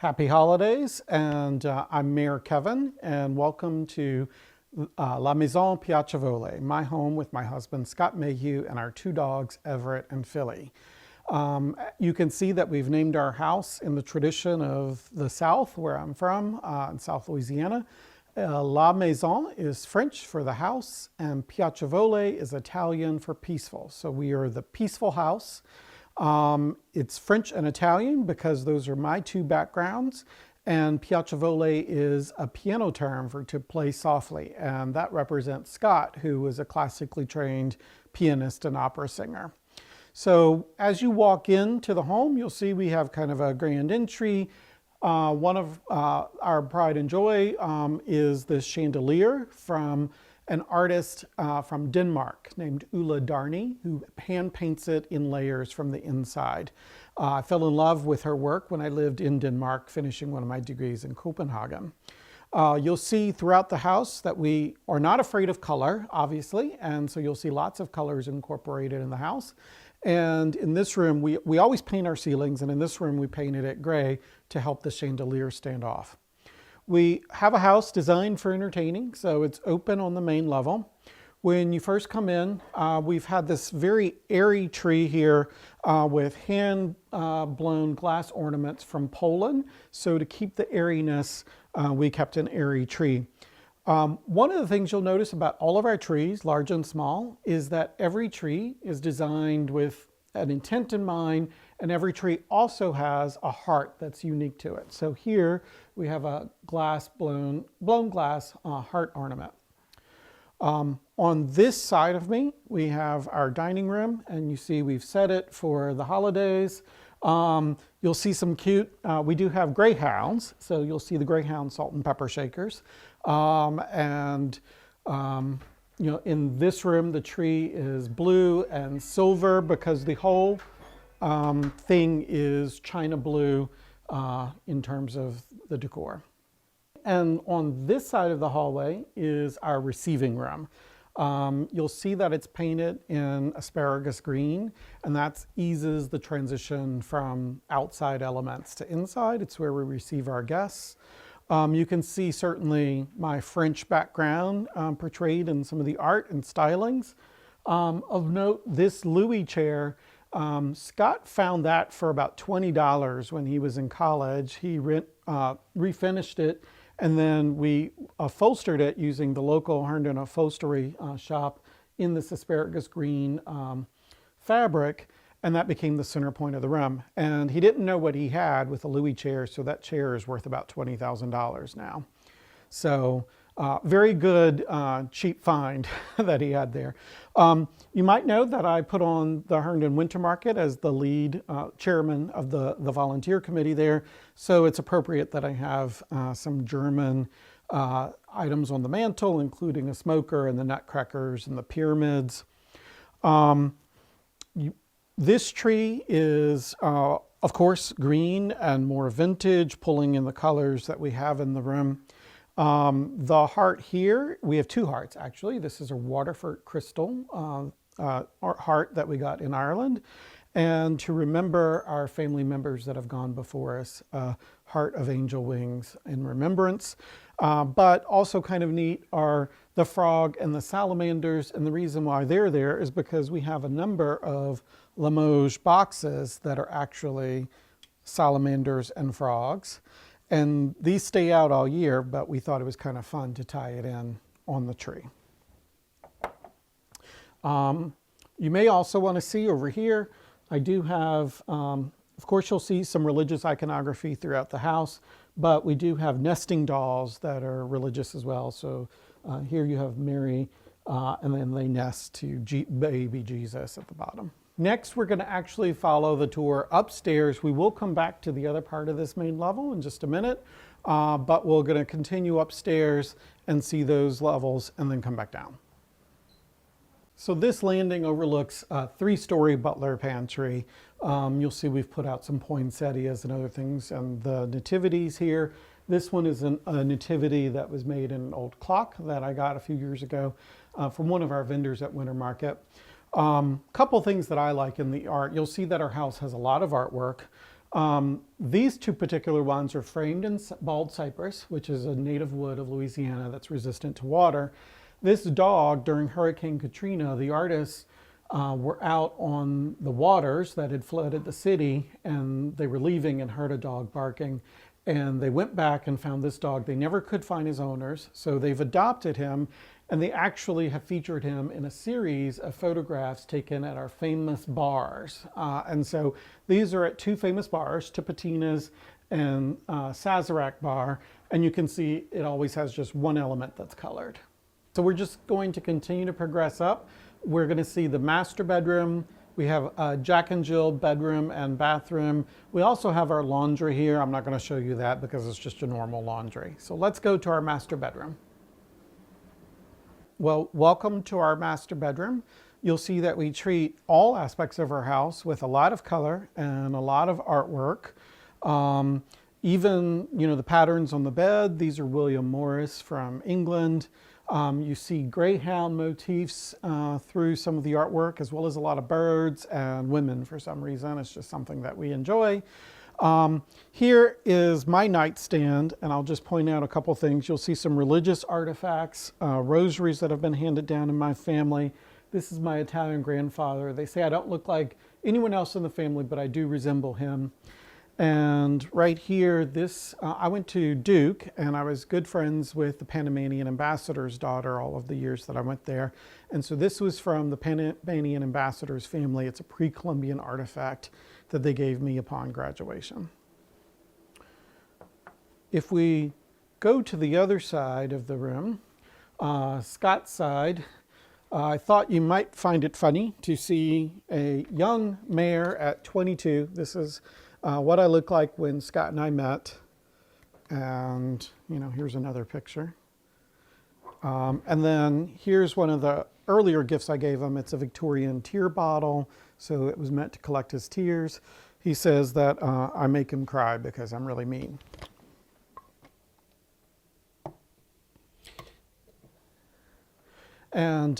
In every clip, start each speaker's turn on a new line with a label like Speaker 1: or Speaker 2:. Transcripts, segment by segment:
Speaker 1: Happy holidays, and I'm Mayor Keven, and welcome to La Maison Piacevole, my home with my husband Scott Mayhugh and our two dogs, Everett and Philly. You can see that we've named our house in the tradition of the South, where I'm from, in South Louisiana. La Maison is French for the house, and Piacevole is Italian for peaceful. So we are the peaceful house. It's French and Italian because those are my two backgrounds, and Piacevole is a piano term for to play softly, and that represents Scott, who was a classically trained pianist and opera singer. So as you walk into the home, you'll see we have kind of a grand entry. One of our pride and joy is this chandelier from an artist from Denmark named Ulla Darney, who hand paints it in layers from the inside. I fell in love with her work when I lived in Denmark, finishing one of my degrees in Copenhagen. You'll see throughout the house that we are not afraid of color, obviously, and so you'll see lots of colors incorporated in the house. And in this room, we always paint our ceilings, and in this room we painted it gray to help the chandelier stand off. We have a house designed for entertaining, so it's open on the main level. When you first come in, we've had this very airy tree here with hand-blown glass ornaments from Poland. So to keep the airiness, we kept an airy tree. One of the things you'll notice about all of our trees, large and small, is that every tree is designed with an intent in mind, and every tree also has a heart that's unique to it. So here we have a blown glass heart ornament. On this side of me, we have our dining room, and you see we've set it for the holidays. You'll see some cute, we do have greyhounds, so you'll see the greyhound salt and pepper shakers. You know, in this room, the tree is blue and silver because the whole thing is china blue in terms of the decor. And on this side of the hallway is our receiving room. You'll see that it's painted in asparagus green, and that eases the transition from outside elements to inside. It's where we receive our guests. You can see certainly my French background portrayed in some of the art and stylings. Of note, this Louis chair, Scott found that for about $20 when he was in college. He refinished it, and then we upholstered it using the local Herndon upholstery shop in this asparagus green fabric, and that became the center point of the room. And he didn't know what he had with a Louis chair, so that chair is worth about $20,000 now. So very good cheap find that he had there. You might know that I put on the Herndon Winter Market as the lead chairman of the volunteer committee there. So it's appropriate that I have some German items on the mantle, including a smoker and the nutcrackers and the pyramids. This tree is, of course, green and more vintage, pulling in the colors that we have in the room. The heart here, we have two hearts actually. This is a Waterford crystal heart that we got in Ireland. And to remember our family members that have gone before us, heart of angel wings in remembrance. But also kind of neat are the frog and the salamanders. And the reason why they're there is because we have a number of Limoges boxes that are actually salamanders and frogs. And these stay out all year, but we thought it was kind of fun to tie it in on the tree. You may also want to see over here, I do have, of course you'll see some religious iconography throughout the house, but we do have nesting dolls that are religious as well. So here you have Mary, and then they nest to baby Jesus at the bottom. Next, we're going to actually follow the tour upstairs. We will come back to the other part of this main level in just a minute, but we're going to continue upstairs and see those levels and then come back down. So this landing overlooks a three-story butler pantry. You'll see we've put out some poinsettias and other things, and the nativities here. This one is a nativity that was made in an old clock that I got a few years ago from one of our vendors at Winter Market. Couple things that I like in the art. You'll see that our house has a lot of artwork. These two particular ones are framed in bald cypress, which is a native wood of Louisiana that's resistant to water. This dog, during Hurricane Katrina, the artists were out on the waters that had flooded the city, and they were leaving and heard a dog barking. And they went back and found this dog. They never could find his owners, so they've adopted him, and they actually have featured him in a series of photographs taken at our famous bars. And so these are at two famous bars, Tipitina's and Sazerac Bar, and you can see it always has just one element that's colored. So we're just going to continue to progress up. We're going to see the master bedroom. We have a Jack and Jill bedroom and bathroom. We also have our laundry here. I'm not going to show you that because it's just a normal laundry. So let's go to our master bedroom. Well, welcome to our master bedroom. You'll see that we treat all aspects of our house with a lot of color and a lot of artwork. Even, the patterns on the bed, these are William Morris from England. You see greyhound motifs through some of the artwork, as well as a lot of birds and women for some reason. It's just something that we enjoy. Here is my nightstand, and I'll just point out a couple things. You'll see some religious artifacts, rosaries that have been handed down in my family. This is my Italian grandfather. They say I don't look like anyone else in the family, but I do resemble him. And right here, I went to Duke, and I was good friends with the Panamanian ambassador's daughter all of the years that I went there. And so this was from the Panamanian ambassador's family. It's a pre-Columbian artifact that they gave me upon graduation. If we go to the other side of the room, Scott's side, I thought you might find it funny to see a young mayor at 22. This is what I look like when Scott and I met. And, here's another picture. And then here's one of the earlier gifts I gave him. It's a Victorian tear bottle. So it was meant to collect his tears. He says that I make him cry because I'm really mean. And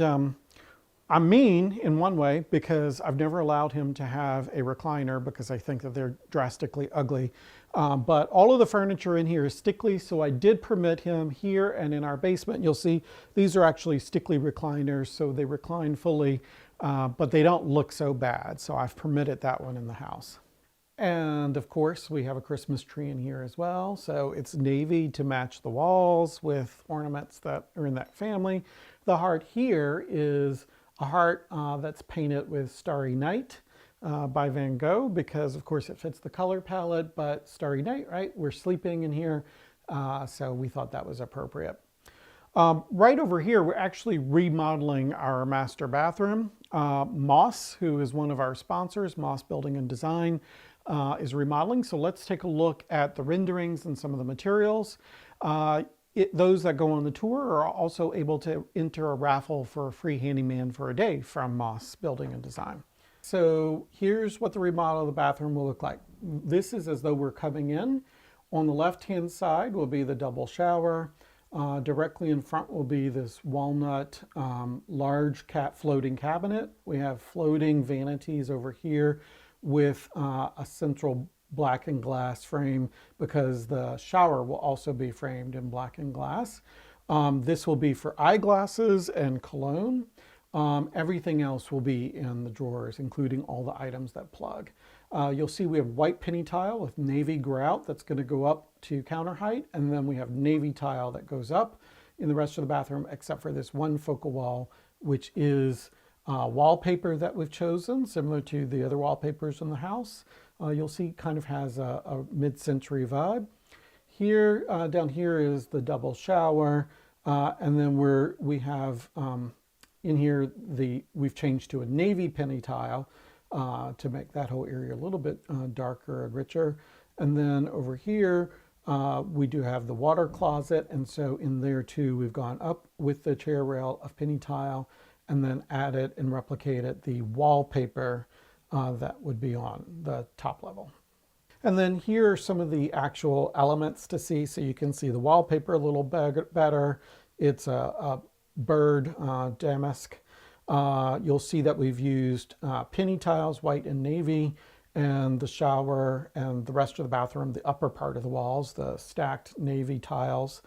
Speaker 1: I'm mean in one way because I've never allowed him to have a recliner because I think that they're drastically ugly. But all of the furniture in here is stickly, so I did permit him here and in our basement. You'll see these are actually stickly recliners, so they recline fully, but they don't look so bad. So I've permitted that one in the house. And of course, we have a Christmas tree in here as well. So it's navy to match the walls with ornaments that are in that family. The heart here is a heart that's painted with Starry Night by Van Gogh because, of course, it fits the color palette, but Starry Night, right? We're sleeping in here, so we thought that was appropriate. Right over here, we're actually remodeling our master bathroom. Moss, who is one of our sponsors, Moss Building and Design, is remodeling. So let's take a look at the renderings and some of the materials. Those that go on the tour are also able to enter a raffle for a free handyman for a day from Moss Building and Design. So here's what the remodel of the bathroom will look like. This is as though we're coming in. On the left-hand side will be the double shower. Directly in front will be this walnut large floating cabinet. We have floating vanities over here with a central black and glass frame because the shower will also be framed in black and glass. This will be for eyeglasses and cologne. Everything else will be in the drawers, including all the items that plug. You'll see we have white penny tile with navy grout that's going to go up to counter height, and then we have navy tile that goes up in the rest of the bathroom except for this one focal wall, which is wallpaper that we've chosen, similar to the other wallpapers in the house. You'll see kind of has a mid-century vibe. Here, down here is the double shower, and then we have in here we've changed to a navy penny tile to make that whole area a little bit darker and richer. And then over here we do have the water closet, and so in there too we've gone up with the chair rail of penny tile and then added and replicated the wallpaper that would be on the top level. And then here are some of the actual elements to see. So you can see the wallpaper a little better. It's a bird damask. You'll see that we've used penny tiles, white and navy, and the shower and the rest of the bathroom, the upper part of the walls, the stacked navy tiles.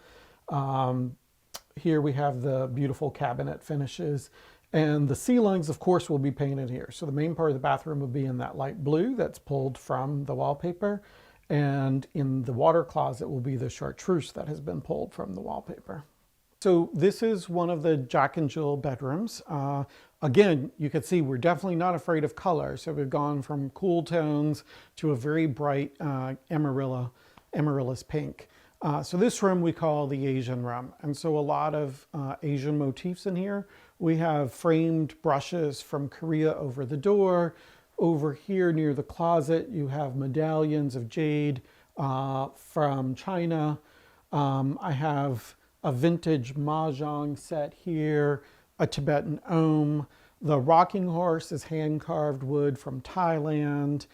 Speaker 1: Here we have the beautiful cabinet finishes, and the ceilings, of course, will be painted here. So the main part of the bathroom will be in that light blue that's pulled from the wallpaper, and in the water closet will be the chartreuse that has been pulled from the wallpaper. So this is one of the Jack and Jill bedrooms. Again, you can see we're definitely not afraid of color. So we've gone from cool tones to a very bright amaryllis pink. So this room we call the Asian room. And so a lot of Asian motifs in here. We have framed brushes from Korea over the door. Over here near the closet, you have medallions of jade from China. I have a vintage mahjong set here, a Tibetan om. The rocking horse is hand-carved wood from Thailand.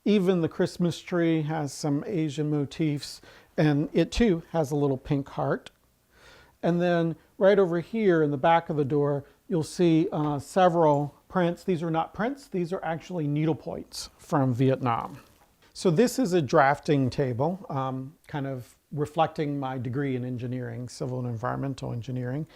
Speaker 1: Even the Christmas tree has some Asian motifs, and it too has a little pink heart. And then right over here in the back of the door, you'll see several prints. These are not prints, these are actually needlepoints from Vietnam. So this is a drafting table, kind of reflecting my degree in engineering, civil and environmental engineering.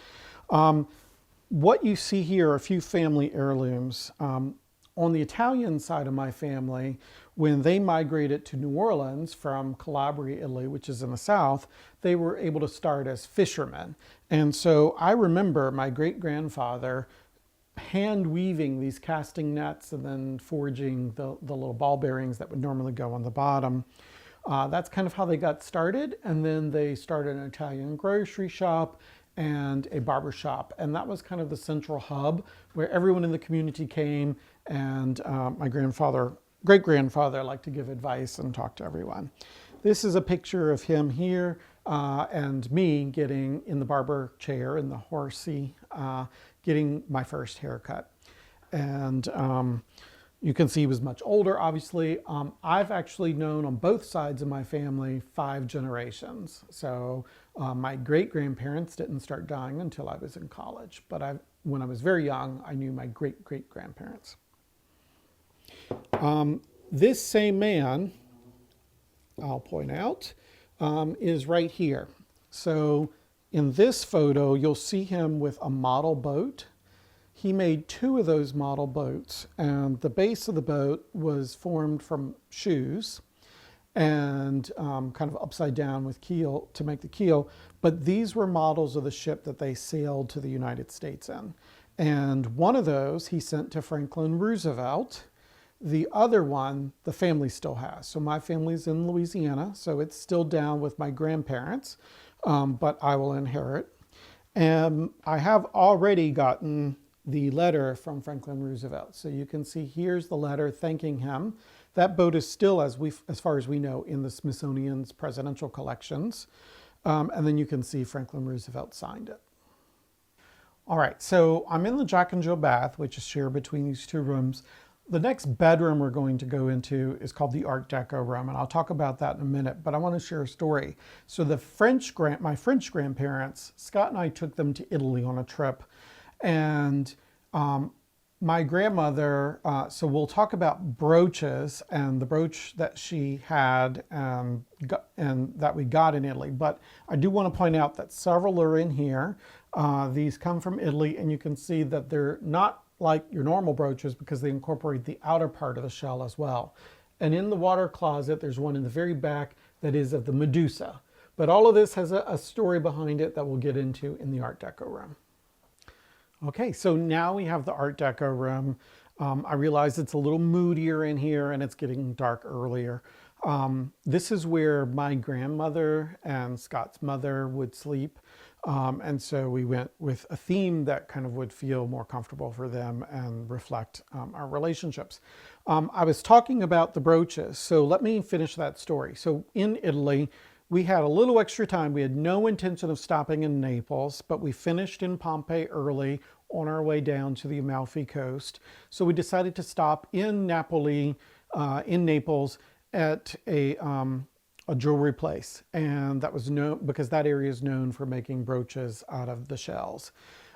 Speaker 1: What you see here are a few family heirlooms. On the Italian side of my family, when they migrated to New Orleans from Calabria, Italy, which is in the south, they were able to start as fishermen. And so I remember my great-grandfather hand weaving these casting nets and then forging the little ball bearings that would normally go on the bottom. That's kind of how they got started. And then they started an Italian grocery shop and a barber shop. And that was kind of the central hub where everyone in the community came, and my great-grandfather liked to give advice and talk to everyone. This is a picture of him here and me getting in the barber chair in the horsey, getting my first haircut. And you can see he was much older, obviously. I've actually known on both sides of my family 5 generations. So my great-grandparents didn't start dying until I was in college. But when I was very young, I knew my great-great-grandparents. This same man, I'll point out, is right here. So in this photo, you'll see him with a model boat. He made 2 of those model boats, and the base of the boat was formed from shoes and kind of upside down with keel to make the keel. But these were models of the ship that they sailed to the United States in. And one of those he sent to Franklin Roosevelt. The other one, the family still has. So my family's in Louisiana, so it's still down with my grandparents, but I will inherit. And I have already gotten the letter from Franklin Roosevelt. So you can see here's the letter thanking him. That boat is still, as far as we know, in the Smithsonian's presidential collections. And then you can see Franklin Roosevelt signed it. All right, so I'm in the Jack and Jill bath, which is shared between these 2 rooms. The next bedroom we're going to go into is called the Art Deco room, and I'll talk about that in a minute, but I want to share a story. So my French grandparents, Scott and I took them to Italy on a trip, and my grandmother, so we'll talk about brooches and the brooch that she had and that we got in Italy, but I do want to point out that several are in here. These come from Italy, and you can see that they're not like your normal brooches because they incorporate the outer part of the shell as well. And in the water closet, there's one in the very back that is of the Medusa. But all of this has a story behind it that we'll get into in the Art Deco room. Okay, so now we have the Art Deco room. I realize it's a little moodier in here and it's getting dark earlier. This is where my grandmother and Scott's mother would sleep. And so we went with a theme that kind of would feel more comfortable for them and reflect our relationships. I was talking about the brooches, so let me finish that story. So in Italy, we had a little extra time. We had no intention of stopping in Naples, but we finished in Pompeii early on our way down to the Amalfi Coast. So we decided to stop in Naples at a jewelry place, and that was known because that area is known for making brooches out of the shells.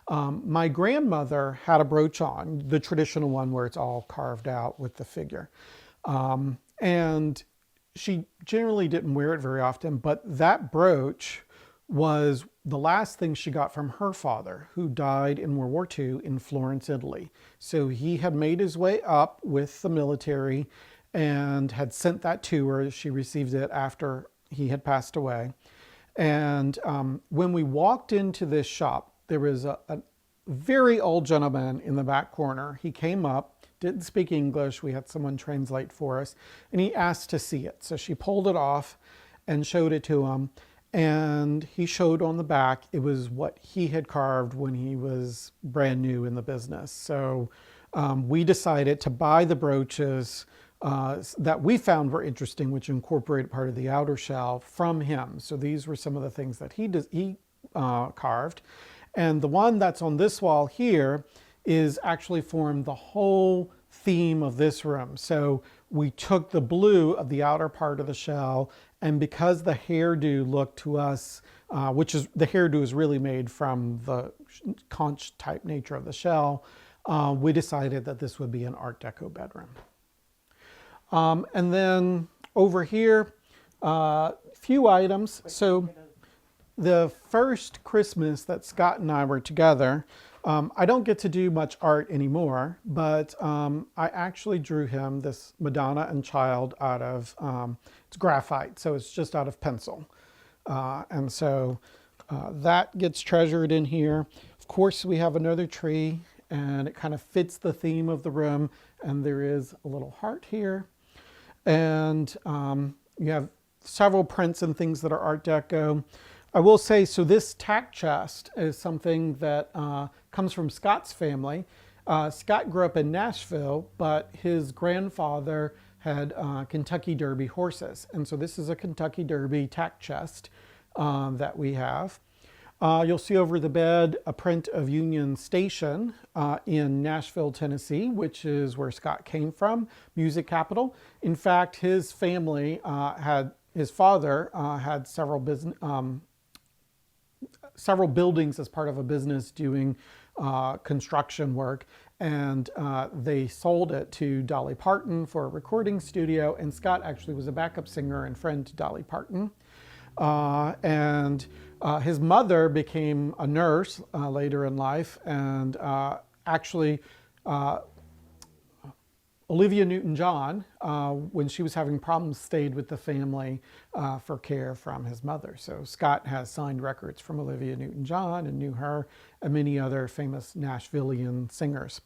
Speaker 1: My grandmother had a brooch on, the traditional one where it's all carved out with the figure. And she generally didn't wear it very often, but that brooch was the last thing she got from her father, who died in World War II in Florence, Italy. So he had made his way up with the military and had sent that to her. She received it after he had passed away. And when we walked into this shop, there was a very old gentleman in the back corner. He came up, didn't speak English. We had someone translate for us, and he asked to see it. So she pulled it off and showed it to him. And he showed on the back, it was what he had carved when he was brand new in the business. So we decided to buy the brooches that we found were interesting, which incorporated part of the outer shell from him. So these were some of the things that he carved. And the one that's on this wall here is actually formed the whole theme of this room. So we took the blue of the outer part of the shell, and because the hairdo looked to us, the hairdo is really made from the conch type nature of the shell, we decided that this would be an Art Deco bedroom. And then over here, few items. So the first Christmas that Scott and I were together, I don't get to do much art anymore, but I actually drew him this Madonna and Child out of, it's graphite, so it's just out of pencil. And so that gets treasured in here. Of course, we have another tree, and it kind of fits the theme of the room, and there is a little heart here. And you have several prints and things that are Art Deco. I will say, so this tack chest is something that comes from Scott's family. Scott grew up in Nashville, but his grandfather had Kentucky Derby horses. And so this is a Kentucky Derby tack chest that we have. You'll see over the bed a print of Union Station in Nashville, Tennessee, which is where Scott came from, music capital. In fact, his family his father had several buildings as part of a business doing construction work, and they sold it to Dolly Parton for a recording studio, and Scott actually was a backup singer and friend to Dolly Parton. His mother became a nurse later in life, and actually Olivia Newton-John, when she was having problems, stayed with the family for care from his mother. So Scott has signed records from Olivia Newton-John and knew her and many other famous Nashvilleian singers.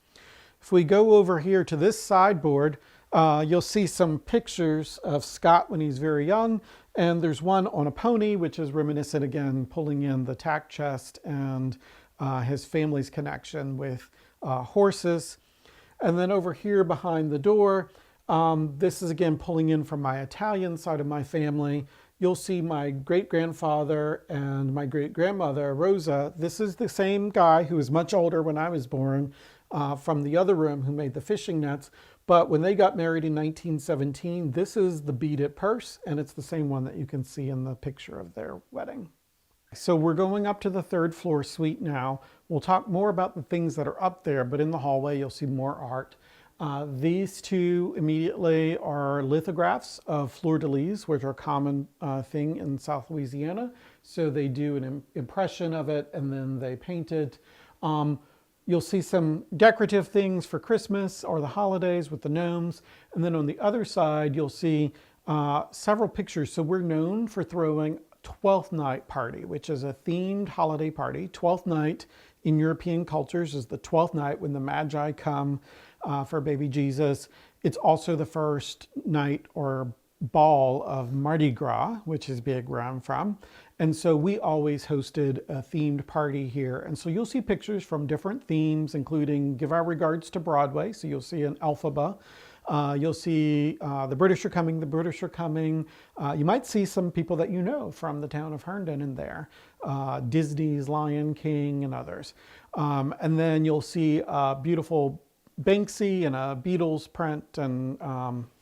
Speaker 1: If we go over here to this sideboard, you'll see some pictures of Scott when he's very young. And there's one on a pony, which is reminiscent, again, pulling in the tack chest and his family's connection with horses. And then over here behind the door, this is again pulling in from my Italian side of my family. You'll see my great-grandfather and my great-grandmother, Rosa. This is the same guy who was much older when I was born from the other room who made the fishing nets. But when they got married in 1917, this is the beaded purse, and it's the same one that you can see in the picture of their wedding. So we're going up to the third floor suite now. We'll talk more about the things that are up there, but in the hallway you'll see more art. These two immediately are lithographs of fleur-de-lis, which are a common thing in South Louisiana. So they do an impression of it and then they paint it. You'll see some decorative things for Christmas or the holidays with the gnomes. And then on the other side, you'll see several pictures. So we're known for throwing Twelfth Night Party, which is a themed holiday party. Twelfth Night in European cultures is the 12th night when the Magi come for baby Jesus. It's also the first night or ball of Mardi Gras, which is big where I'm from. And so we always hosted a themed party here. And so you'll see pictures from different themes, including Give Our Regards to Broadway. So you'll see an Elphaba. You'll see The British Are Coming, The British Are Coming. You might see some people that you know from the town of Herndon in there. Disney's Lion King and others. And then you'll see a beautiful Banksy and a Beatles print and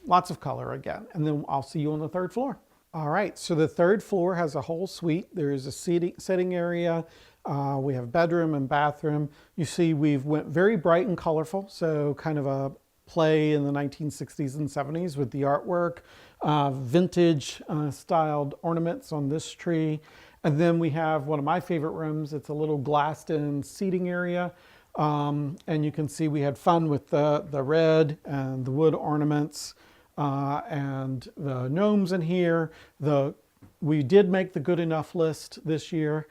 Speaker 1: lots of color again. And then I'll see you on the third floor. All right, so the third floor has a whole suite. There's a sitting area. We have bedroom and bathroom. You see we've went very bright and colorful, so kind of a play in the 1960s and 70s with the artwork, vintage styled ornaments on this tree. And then we have one of my favorite rooms. It's a little glassed in seating area. And you can see we had fun with the red and the wood ornaments and the gnomes in here. We did make the good enough list this year.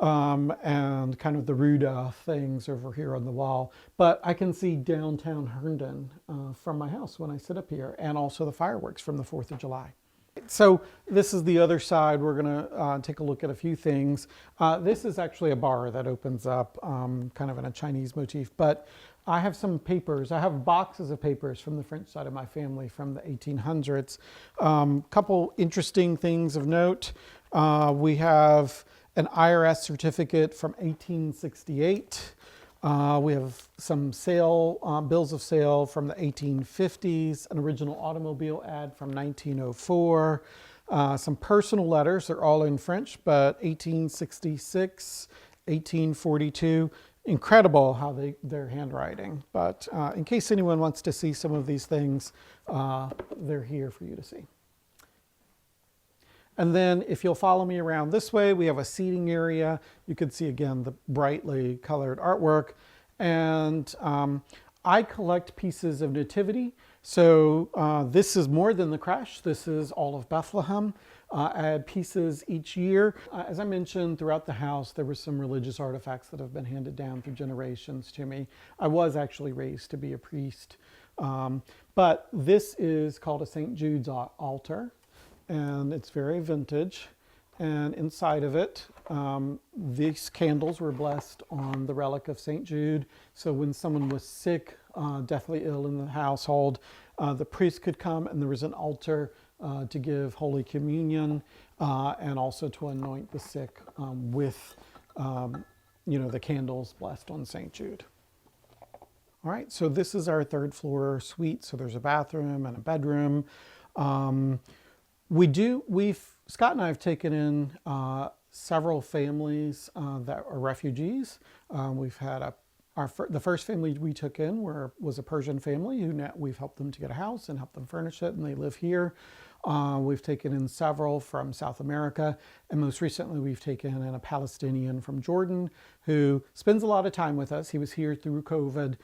Speaker 1: And kind of the Rudolph things over here on the wall. But I can see downtown Herndon from my house when I sit up here, and also the fireworks from the 4th of July. So this is the other side. We're going to take a look at a few things. This is actually a bar that opens up kind of in a Chinese motif, but I have some papers. I have boxes of papers from the French side of my family from the 1800s. Couple interesting things of note. We have an IRS certificate from 1868. We have some bills of sale from the 1850s, an original automobile ad from 1904, some personal letters. They're all in French, but 1866, 1842. Incredible how they're handwriting. But in case anyone wants to see some of these things, they're here for you to see. And then if you'll follow me around this way, we have a seating area. You can see again the brightly colored artwork. And I collect pieces of nativity. So this is more than the creche. This is all of Bethlehem. I add pieces each year. As I mentioned, throughout the house, there were some religious artifacts that have been handed down through generations to me. I was actually raised to be a priest. But this is called a St. Jude's altar. And it's very vintage, and inside of it, these candles were blessed on the relic of St. Jude. So when someone was sick, deathly ill in the household, the priest could come, and there was an altar to give Holy Communion and also to anoint the sick with, the candles blessed on St. Jude. All right, so this is our 3rd floor suite. So there's a bathroom and a bedroom. Scott and I have taken in several families that are refugees. We've had the first family we took in was a Persian family we've helped them to get a house and helped them furnish it, and they live here. We've taken in several from South America, and most recently we've taken in a Palestinian from Jordan who spends a lot of time with us. He was here through COVID.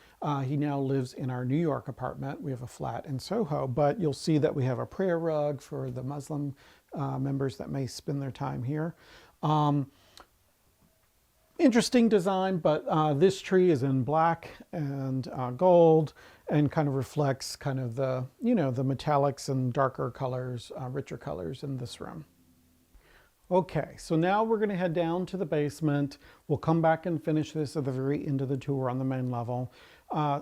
Speaker 1: He now lives in our New York apartment. We have a flat in Soho, but you'll see that we have a prayer rug for the Muslim members that may spend their time here. Interesting design, but this tree is in black and gold and kind of reflects kind of the metallics and darker colors, richer colors in this room. Okay, so now we're going to head down to the basement. We'll come back and finish this at the very end of the tour on the main level.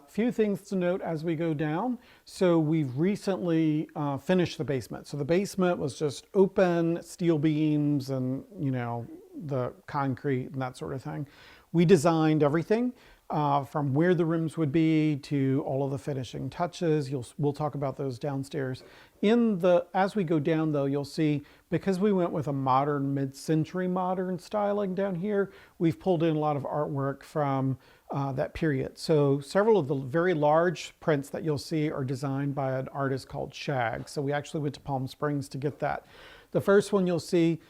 Speaker 1: Few things to note as we go down. So we've recently finished the basement. So the basement was just open steel beams and, the concrete and that sort of thing. We designed everything from where the rooms would be to all of the finishing touches. We'll talk about those downstairs. As we go down though, you'll see, because we went with a modern, mid-century modern styling down here, we've pulled in a lot of artwork from that period. So several of the very large prints that you'll see are designed by an artist called Shag. So we actually went to Palm Springs to get that. The first one you'll see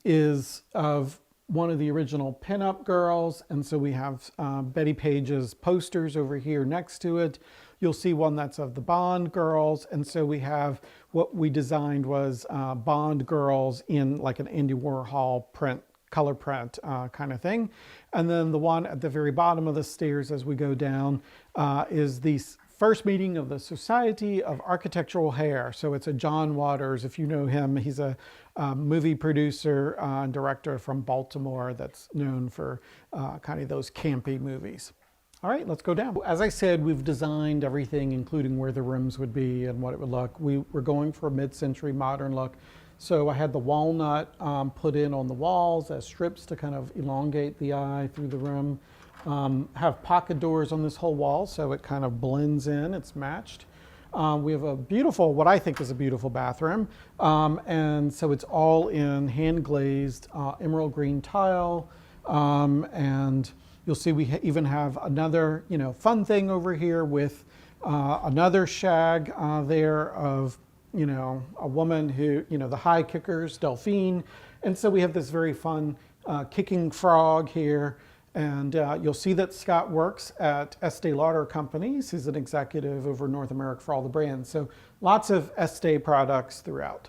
Speaker 1: is of one of the original pinup girls. And so we have Betty Page's posters over here next to it. You'll see one that's of the Bond girls. And so we have what we designed was Bond girls in like an Andy Warhol print, color print kind of thing. And then the one at the very bottom of the stairs as we go down is the first meeting of the Society of Architectural Hair. So it's a John Waters, if you know him. He's a movie producer and director from Baltimore that's known for kind of those campy movies. All right, let's go down. As I said, we've designed everything, including where the rooms would be and what it would look. We were going for a mid-century modern look. So I had the walnut put in on the walls as strips to kind of elongate the eye through the room. Have pocket doors on this whole wall, so it kind of blends in, it's matched. We have a beautiful, what I think is a beautiful bathroom. And so it's all in hand glazed emerald green tile. And you'll see we even have another, fun thing over here with Another shag there of, a woman who, the high kickers, Delphine. And so we have this very fun kicking frog here. And you'll see that Scott works at Estee Lauder Companies. He's an executive over North America for all the brands. So lots of Estee products throughout.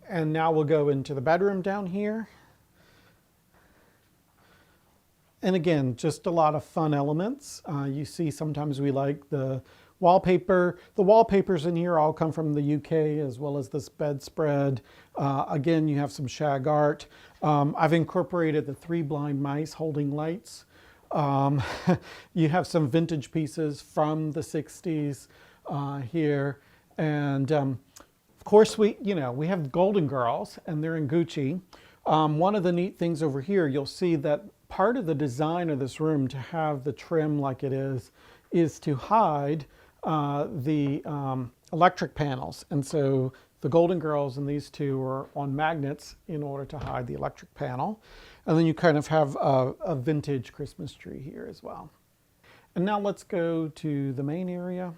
Speaker 1: And now we'll go into the bedroom down here. And again, just a lot of fun elements. You see sometimes we like the wallpaper. The wallpapers in here all come from the UK, as well as this bedspread. Again, you have some shag art. I've incorporated the 3 blind mice holding lights. You have some vintage pieces from the 60s here. And of course, we have Golden Girls, and they're in Gucci. One of the neat things over here, you'll see that part of the design of this room to have the trim like it is to hide the electric panels. And so the Golden Girls and these two are on magnets in order to hide the electric panel. And then you kind of have a vintage Christmas tree here as well. And now let's go to the main area.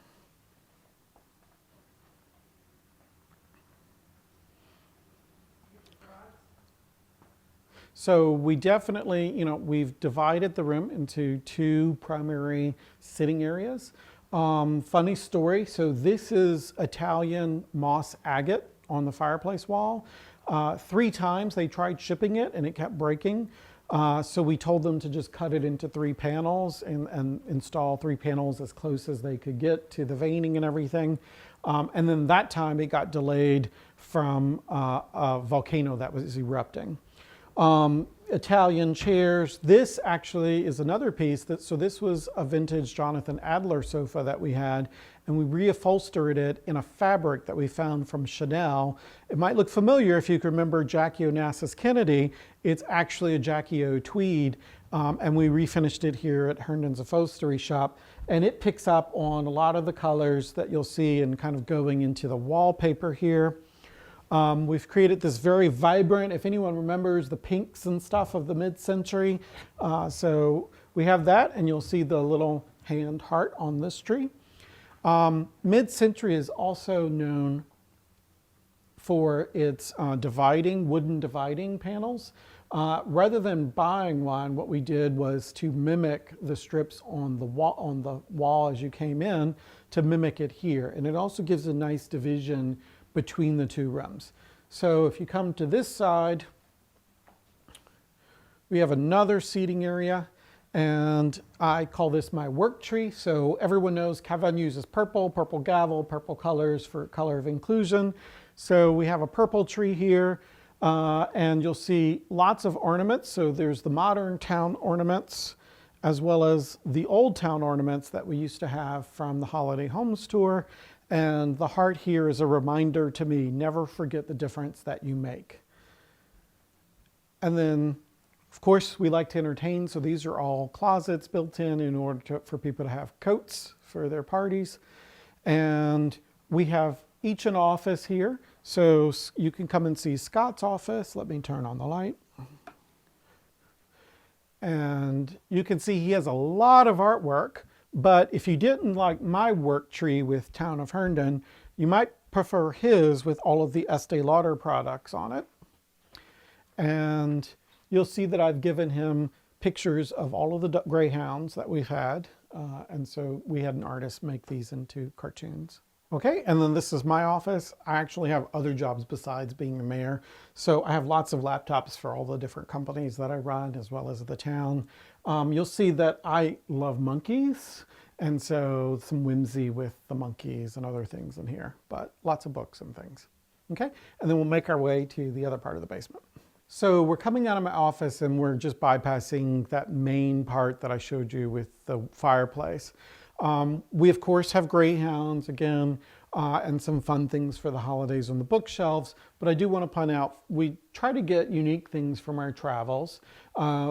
Speaker 1: So we definitely, we've divided the room into 2 primary sitting areas. Funny story, so this is Italian moss agate on the fireplace wall. 3 times they tried shipping it and it kept breaking. So we told them to just cut it into 3 panels and install 3 panels as close as they could get to the veining and everything. And then that time it got delayed from a volcano that was erupting. Italian chairs. This actually is another piece so this was a vintage Jonathan Adler sofa that we had, and we reupholstered it in a fabric that we found from Chanel. It might look familiar if you can remember Jackie Onassis Kennedy. It's actually a Jackie O tweed, and we refinished it here at Herndon's Upholstery Shop, and it picks up on a lot of the colors that you'll see and kind of going into the wallpaper here. We've created this very vibrant, if anyone remembers the pinks and stuff of the mid-century. So we have that, and you'll see the little hand heart on this tree. Mid-century is also known for its wooden dividing panels. Rather than buying one, what we did was to mimic the strips on the wall as you came in, to mimic it here. And it also gives a nice division between the 2 rooms. So if you come to this side, we have another seating area, and I call this my work tree. So everyone knows Keven uses purple gavel, purple colors for color of inclusion. So we have a purple tree here, and you'll see lots of ornaments. So there's the modern town ornaments, as well as the old town ornaments that we used to have from the Holiday Homes Tour. And the heart here is a reminder to me, never forget the difference that you make. And then, of course, we like to entertain, so these are all closets built in order for people to have coats for their parties. And we have each an office here, so you can come and see Scott's office. Let me turn on the light. And you can see he has a lot of artwork. But if you didn't like my work tree with Town of Herndon, you might prefer his with all of the Estee Lauder products on it. And you'll see that I've given him pictures of all of the greyhounds that we've had. And so we had an artist make these into cartoons. Okay, and then this is my office. I actually have other jobs besides being the mayor. So I have lots of laptops for all the different companies that I run, as well as the town. You'll see that I love monkeys, and so some whimsy with the monkeys and other things in here, but lots of books and things. Okay, and then we'll make our way to the other part of the basement. So we're coming out of my office, and we're just bypassing that main part that I showed you with the fireplace. We, of course, have greyhounds again, and some fun things for the holidays on the bookshelves. But I do want to point out, we try to get unique things from our travels.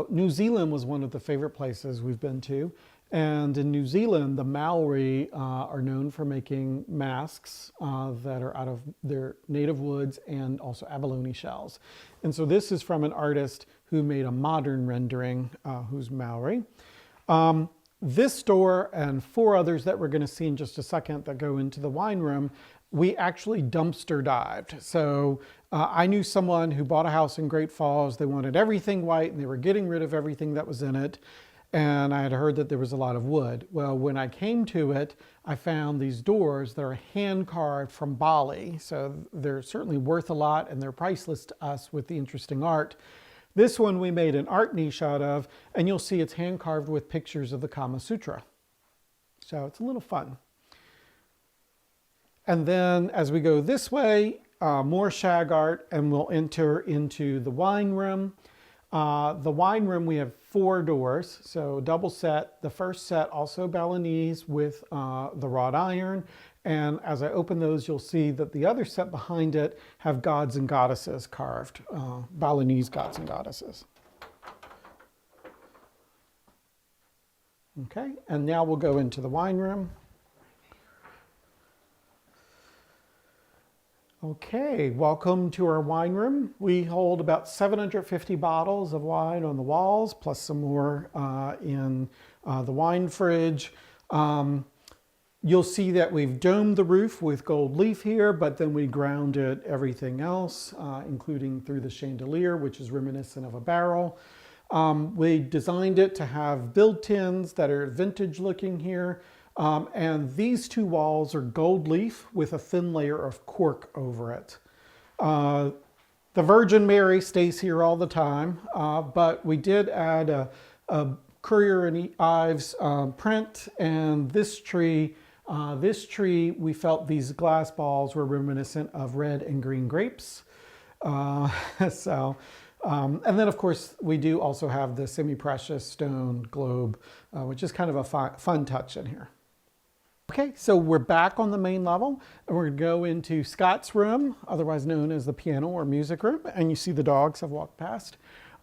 Speaker 1: New Zealand was one of the favorite places we've been to. And in New Zealand, the Maori are known for making masks that are out of their native woods and also abalone shells. And so this is from an artist who made a modern rendering who's Maori. This door and 4 others that we're going to see in just a second that go into the wine room, we actually dumpster dived. So I knew someone who bought a house in Great Falls. They wanted everything white and they were getting rid of everything that was in it. And I had heard that there was a lot of wood. Well, when I came to it, I found these doors that are hand carved from Bali. So they're certainly worth a lot and they're priceless to us with the interesting art. This one we made an art niche out of, and you'll see it's hand carved with pictures of the Kama Sutra. So it's a little fun. And then as we go this way, more shag art, and we'll enter into the wine room. The wine room, we have 4 doors, so double set. The first set also Balinese with the wrought iron. And as I open those, you'll see that the other set behind it have gods and goddesses carved, Balinese gods and goddesses. Okay, and now we'll go into the wine room. Okay, welcome to our wine room. We hold about 750 bottles of wine on the walls, plus some more in the wine fridge. You'll see that we've domed the roof with gold leaf here, but then we grounded everything else, including through the chandelier, which is reminiscent of a barrel. We designed it to have build tins that are vintage looking here. And these 2 walls are gold leaf with a thin layer of cork over it. The Virgin Mary stays here all the time, but we did add a Currier and Ives print, and this tree, we felt these glass balls were reminiscent of red and green grapes. And then of course we do also have the semi-precious stone globe, which is kind of a fun touch in here. Okay, so we're back on the main level, and we're going to go into Scott's room, otherwise known as the piano or music room, and you see the dogs have walked past.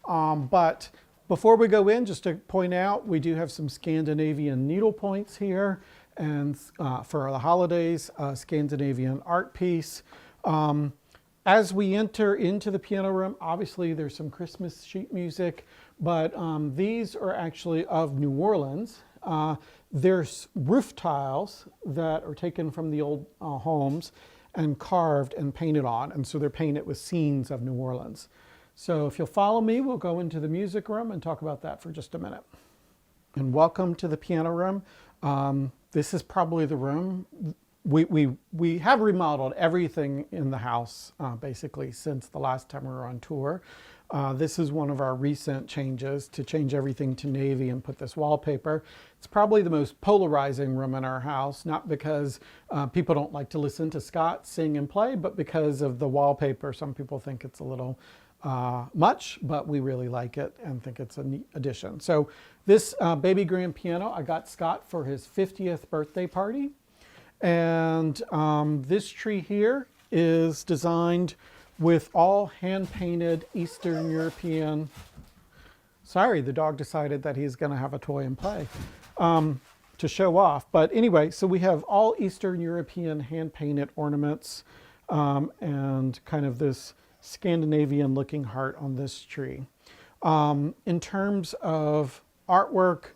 Speaker 1: But before we go in, just to point out, we do have some Scandinavian needle points here, and for the holidays, a Scandinavian art piece. As we enter into the piano room, obviously there's some Christmas sheet music, but these are actually of New Orleans. There's roof tiles that are taken from the old homes and carved and painted on, and so they're painted with scenes of New Orleans. So if you'll follow me, we'll go into the music room and talk about that for just a minute. And welcome to the piano room. This is probably the room. We have remodeled everything in the house basically since the last time we were on tour. This is one of our recent changes to change everything to navy and put this wallpaper. It's probably the most polarizing room in our house, not because people don't like to listen to Scott sing and play, but because of the wallpaper. Some people think it's a little much, but we really like it and think it's a neat addition. So this baby grand piano I got Scott for his 50th birthday party. And this tree here is designed with all hand-painted Eastern European, sorry, the dog decided that he's gonna have a toy and play to show off. But anyway, so we have all Eastern European hand-painted ornaments and kind of this Scandinavian looking heart on this tree. In terms of artwork,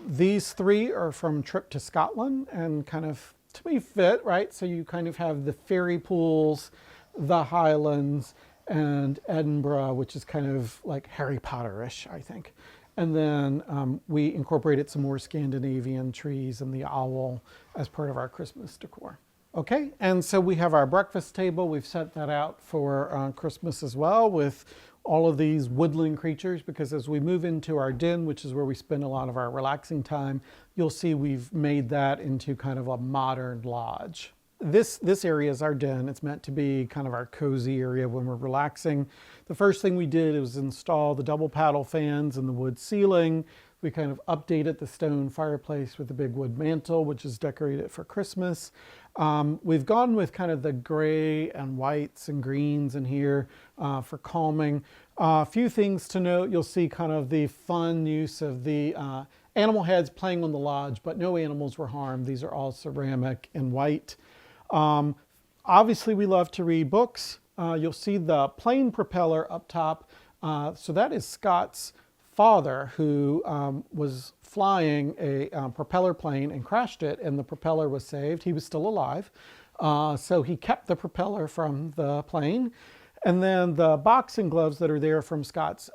Speaker 1: these 3 are from Trip to Scotland and kind of, to me, fit, right? So you kind of have the fairy pools, the Highlands, and Edinburgh, which is kind of like Harry Potter-ish, I think. And then we incorporated some more Scandinavian trees and the owl as part of our Christmas decor. Okay, and so we have our breakfast table. We've set that out for Christmas as well with all of these woodland creatures, because as we move into our den, which is where we spend a lot of our relaxing time, you'll see we've made that into kind of a modern lodge. This area is our den. It's meant to be kind of our cozy area when we're relaxing. The first thing we did was install the double paddle fans in the wood ceiling. We kind of updated the stone fireplace with a big wood mantle, which is decorated for Christmas. We've gone with kind of the gray and whites and greens in here for calming. A few things to note. You'll see kind of the fun use of the animal heads playing on the lodge, but no animals were harmed. These are all ceramic and white. Obviously, we love to read books. You'll see the plane propeller up top. So that is Scott's father who was flying a propeller plane and crashed it, and the propeller was saved. He was still alive. So he kept the propeller from the plane. And then the boxing gloves that are there from Scott's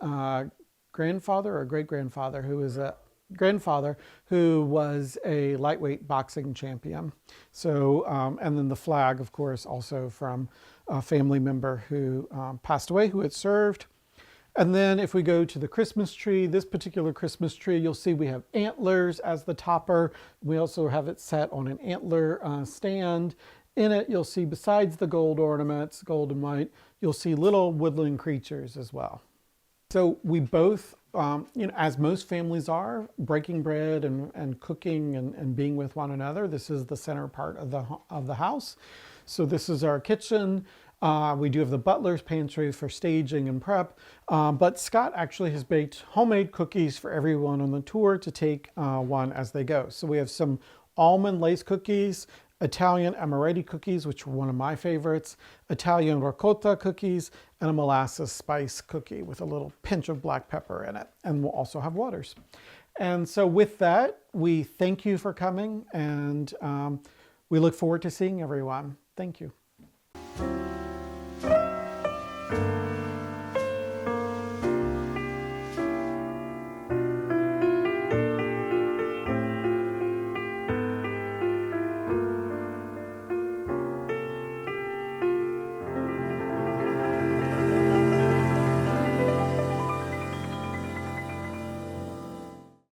Speaker 1: grandfather or great-grandfather, who is a grandfather who was a lightweight boxing champion. So, and then the flag, of course, also from a family member who passed away, who had served. And then if we go to the Christmas tree, this particular Christmas tree, you'll see we have antlers as the topper. We also have it set on an antler stand. In it, you'll see, besides the gold ornaments, gold and white, you'll see little woodland creatures as well. So we both, as most families are, breaking bread and cooking and being with one another. This is the center part of the house. So this is our kitchen. We do have the butler's pantry for staging and prep, but Scott actually has baked homemade cookies for everyone on the tour to take one as they go. So we have some almond lace cookies, Italian amaretti cookies, which are one of my favorites, Italian ricotta cookies, and a molasses spice cookie with a little pinch of black pepper in it. And we'll also have waters. And so with that, we thank you for coming, and we look forward to seeing everyone. Thank you.